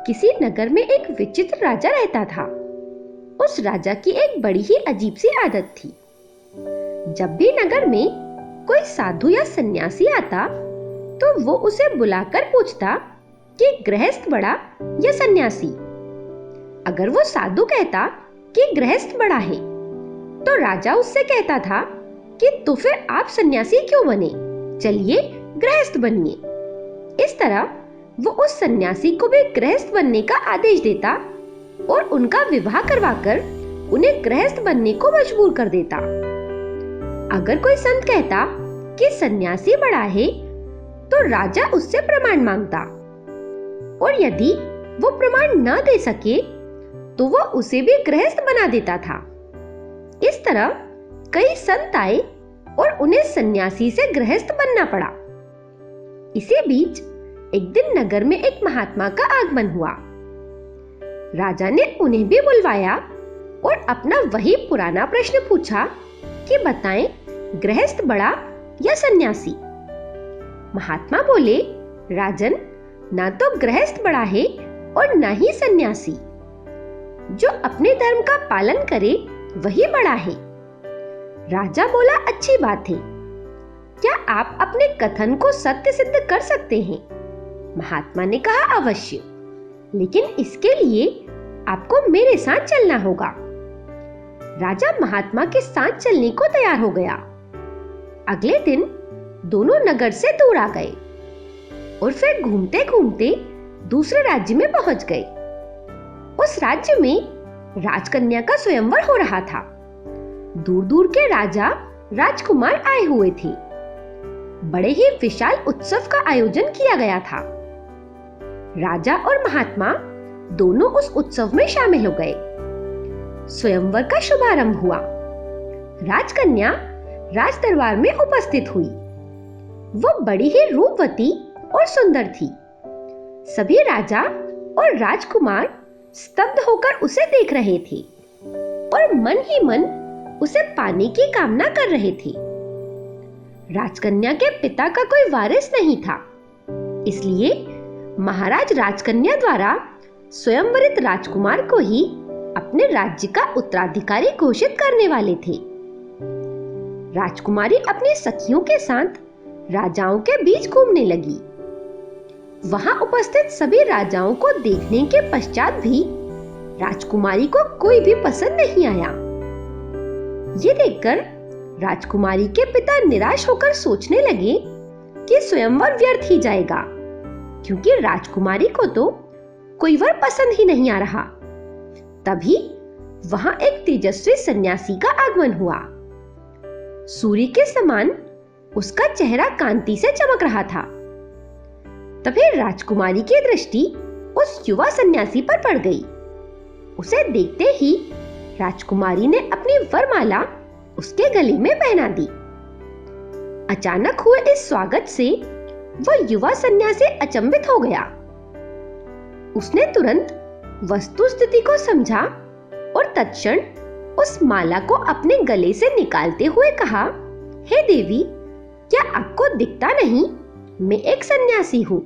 किसी नगर में एक विचित्र राजा रहता था। उस राजा की एक बड़ी ही अजीब सी आदत थी। जब भी नगर में कोई साधु या सन्यासी आता तो वो उसे बुलाकर पूछता कि गृहस्थ बड़ा या सन्यासी। अगर वो साधु कहता कि गृहस्थ बड़ा है तो राजा उससे कहता था कि तो फिर आप सन्यासी क्यों बने, चलिए गृहस्थ बनिए। इस तरह वो उस सन्यासी को भी गृहस्थ बनने का आदेश देता और उनका विवाह करवाकर उन्हें गृहस्थ बनने को मजबूर कर देता। अगर कोई संत कहता कि सन्यासी बड़ा है तो राजा उससे प्रमाण मांगता और यदि वो प्रमाण न दे सके तो वो उसे भी गृहस्थ बना देता था। इस तरह कई संत आए और उन्हें सन्यासी से गृहस्थ बनना पड़ा। इसी बीच एक दिन नगर में एक महात्मा का आगमन हुआ। राजा ने उन्हें भी बुलवाया और अपना वही पुराना प्रश्न पूछा कि बताएं, गृहस्थ बड़ा या सन्यासी। महात्मा बोले, राजन, ना तो गृहस्थ बड़ा है और ना ही सन्यासी। जो अपने धर्म का पालन करे वही बड़ा है। राजा बोला, अच्छी बात है, क्या आप अपने कथन को सत्य सिद्ध कर सकते हैं? महात्मा ने कहा, अवश्य, लेकिन इसके लिए आपको मेरे साथ चलना होगा। राजा महात्मा के साथ चलने को तैयार हो गया। अगले दिन दोनों नगर से दूर आ गए और फिर घूमते घूमते दूसरे राज्य में पहुंच गए। उस राज्य में राजकन्या का स्वयंवर हो रहा था। दूर दूर के राजा राजकुमार आए हुए थे। बड़े ही विशाल उत्सव का आयोजन किया गया था। राजा और महात्मा दोनों उस उत्सव में शामिल हो गए। स्वयंवर का शुभारंभ हुआ। राजकन्या राज दरबार में उपस्थित हुई। वो बड़ी ही रूपवती और सुंदर थी। सभी राजा और राजकुमार स्तब्ध होकर उसे देख रहे थे और मन ही मन उसे पाने की कामना कर रहे थे। राजकन्या के पिता का कोई वारिस नहीं था, इसलिए महाराज राजकन्या द्वारा स्वयंवरित राजकुमार को ही अपने राज्य का उत्तराधिकारी घोषित करने वाले थे। राजकुमारी अपनी सखियों के साथ राजाओं के बीच घूमने लगी। वहां उपस्थित सभी राजाओं को देखने के पश्चात भी राजकुमारी को कोई भी पसंद नहीं आया। ये देखकर राजकुमारी के पिता निराश होकर सोचने लगे कि स्वयंवर व्यर्थ ही जाएगा, क्योंकि राजकुमारी को तो कोई वर पसंद ही नहीं आ रहा। तभी वहां एक तेजस्वी सन्यासी का आगमन हुआ। सूर्य के समान उसका चेहरा कांति से चमक रहा था। तभी राजकुमारी की दृष्टि उस युवा सन्यासी पर पड़ गई। उसे देखते ही राजकुमारी ने अपनी वरमाला उसके गले में पहना दी। अचानक हुए इस स्वागत से वह युवा सन्यासी अचंभित हो गया। उसने तुरंत वस्तु स्थिति को समझा और तत्क्षण उस माला को अपने गले से निकालते हुए कहा, हे देवी, क्या आपको दिखता नहीं, मैं एक सन्यासी हूँ।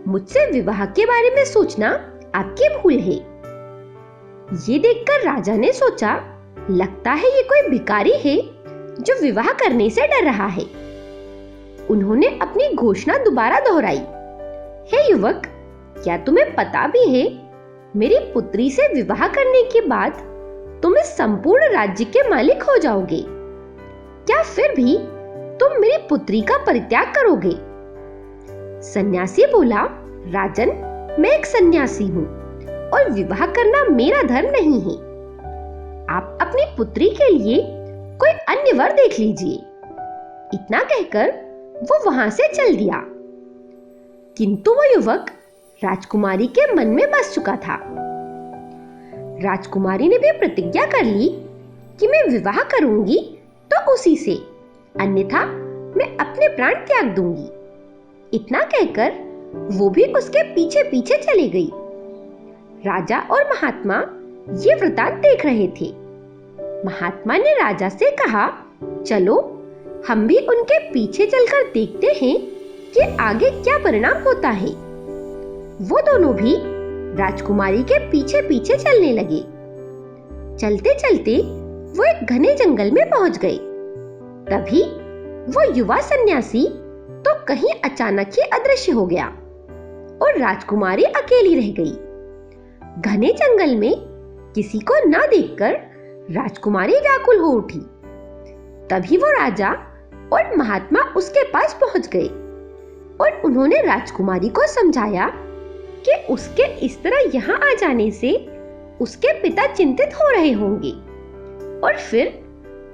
मुझसे विवाह के बारे में सोचना आपकी भूल है। ये देखकर राजा ने सोचा, लगता है ये कोई भिखारी है जो विवाह करने से डर रहा है। उन्होंने अपनी घोषणा दोबारा दोहराई, हे युवक, क्या तुम्हें पता भी है, मेरी पुत्री से विवाह करने के बाद तुम इस संपूर्ण राज्य के मालिक हो जाओगे। क्या फिर भी तुम मेरी पुत्री का परित्याग करोगे? सन्यासी बोला, राजन, मैं एक सन्यासी हूँ और विवाह करना मेरा धर्म नहीं है। आप अपनी पुत्री के लिए कोई अन्य वर देख लीजिए। इतना कहकर वो वहां से चल दिया। किंतु वो युवक राजकुमारी के मन में बस चुका था। राजकुमारी ने भी प्रतिज्ञा कर ली कि मैं विवाह करूंगी तो उसी से, अन्यथा मैं अपने प्राण त्याग दूंगी। इतना कहकर वो भी उसके पीछे पीछे चली गई। राजा और महात्मा ये वृतांत देख रहे थे। महात्मा ने राजा से कहा, चलो हम भी उनके पीछे चलकर देखते हैं कि आगे क्या परिणाम होता है। वो दोनों भी राजकुमारी के पीछे पीछे चलने लगे। चलते चलते वो एक घने जंगल में पहुंच गए। तभी वो युवा सन्यासी तो कहीं अचानक ही अदृश्य हो गया और राजकुमारी अकेली रह गई। घने जंगल में किसी को ना देखकर राजकुमारी व्याकुल हो उठी। तभी वो राजा और महात्मा उसके पास पहुंच गए और उन्होंने राजकुमारी को समझाया कि उसके इस तरह यहाँ आ जाने से उसके पिता चिंतित हो रहे होंगे और फिर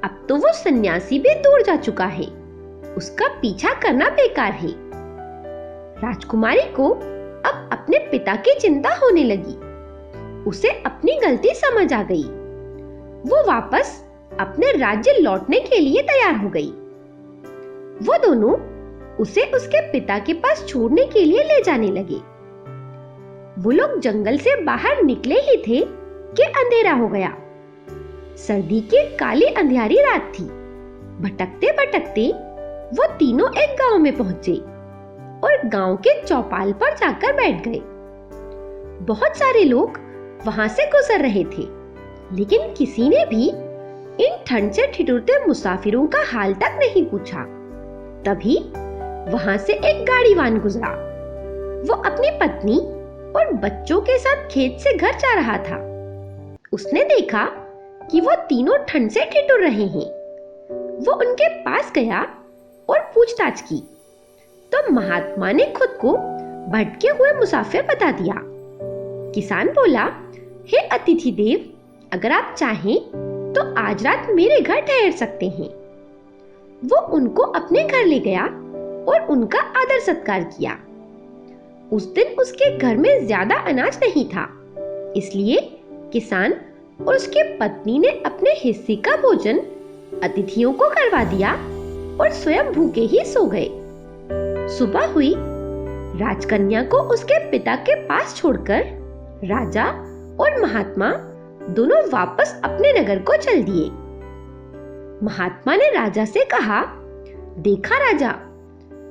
अब तो वो सन्यासी भी दूर जा चुका है, उसका पीछा करना बेकार है। राजकुमारी को अब अपने पिता की चिंता होने लगी। उसे अपनी गलती समझ आ गई। वो वापस अपने राज्य लौटने के लिए तैयार हो गई। वो दोनों उसे उसके पिता के पास छोड़ने के लिए ले जाने लगे। वो लोग जंगल से बाहर निकले ही थे कि अंधेरा हो गया। सर्दी की काली अंधियारी रात थी। भटकते भटकते वो तीनों एक गांव में पहुंचे और गांव के चौपाल पर जाकर बैठ गए। बहुत सारे लोग वहां से गुजर रहे थे, लेकिन किसी ने भी इन ठंड से ठिठुरते मुसाफिरों का हाल तक नहीं पूछा। तभी वहां से एक गाड़ीवान गुजरा। वो अपनी पत्नी और बच्चों के साथ खेत से घर जा रहा था। उसने देखा कि वो तीनों ठंड से ठिठुर रहे हैं। वो उनके पास गया और पूछताछ की तो महात्मा ने खुद को भटके हुए मुसाफिर बता दिया। किसान बोला, हे अतिथि देव, अगर आप चाहें तो आज रात मेरे घर ठहर सकते हैं। वो उनको अपने घर ले गया और उनका आदर सत्कार किया। उस दिन उसके घर में ज्यादा अनाज नहीं था, इसलिए किसान और उसकी पत्नी ने अपने हिस्से का भोजन अतिथियों को करवा दिया और स्वयं भूखे ही सो गए। सुबह हुई। राजकन्या को उसके पिता के पास छोड़कर राजा और महात्मा दोनों वापस अपने नगर को चल दिए। महात्मा ने राजा से कहा, देखा राजा,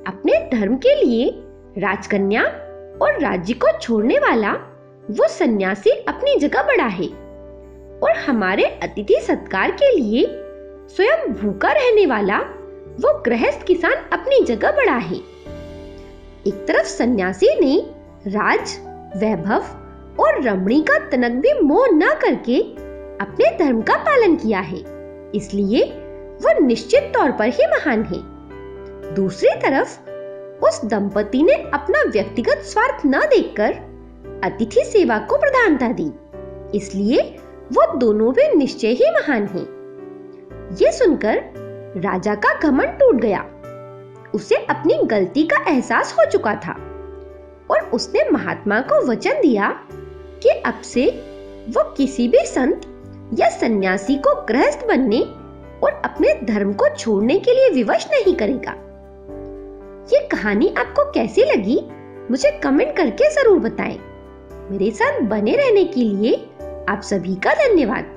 अपने धर्म के लिए राजकन्या और राज्य को छोड़ने वाला वो सन्यासी अपनी जगह बड़ा है और हमारे अतिथि सत्कार के लिए स्वयं भूखा रहने वाला वो गृहस्थ किसान अपनी जगह बड़ा है। एक तरफ सन्यासी ने राज, वैभव और रमणी का तनक भी मोह न करके अपने धर्म का पालन किया है, इसलिए वो निश्चित तौर पर ही महान है। दूसरी तरफ उस दंपति ने अपना व्यक्तिगत स्वार्थ न देखकर अतिथि सेवा को प्रधानता दी, इसलिए वो दोनों भी निश्चय ही महान हैं। ये सुनकर राजा का घमंड टूट गया। उसे अपनी गलती का एहसास हो चुका था और उसने महात्मा को वचन दिया कि अब से वो किसी भी संत या सन्यासी को गृहस्थ बनने और अपने धर्म को छोड़ने के लिए विवश नहीं करेगा। ये कहानी आपको कैसी लगी मुझे कमेंट करके जरूर बताएं। मेरे साथ बने रहने के लिए आप सभी का धन्यवाद।